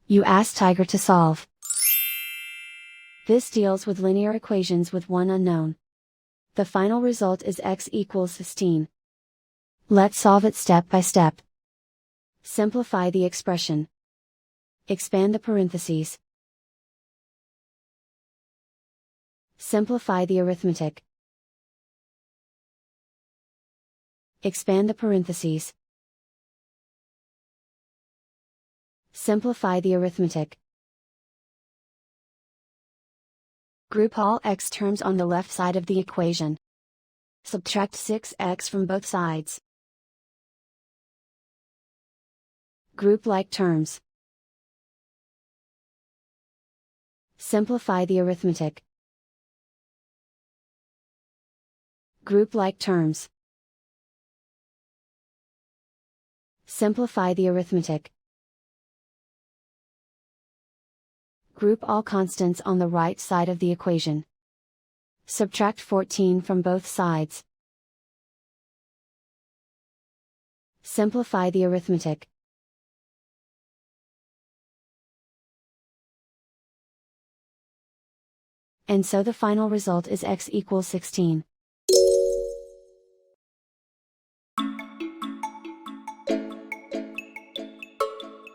You ask Tiger to solve. This deals with linear equations with one unknown. The final result is x equals 16. Let's solve it step by step. Simplify the expression. Expand the parentheses. Simplify the arithmetic. Expand the parentheses. Simplify the arithmetic. Group all x terms on the left side of the equation. Subtract 6x from both sides. Group like terms. Simplify the arithmetic. Group like terms. Simplify the arithmetic. Group all constants on the right side of the equation. Subtract 14 from both sides. Simplify the arithmetic. And so the final result is x equals 16.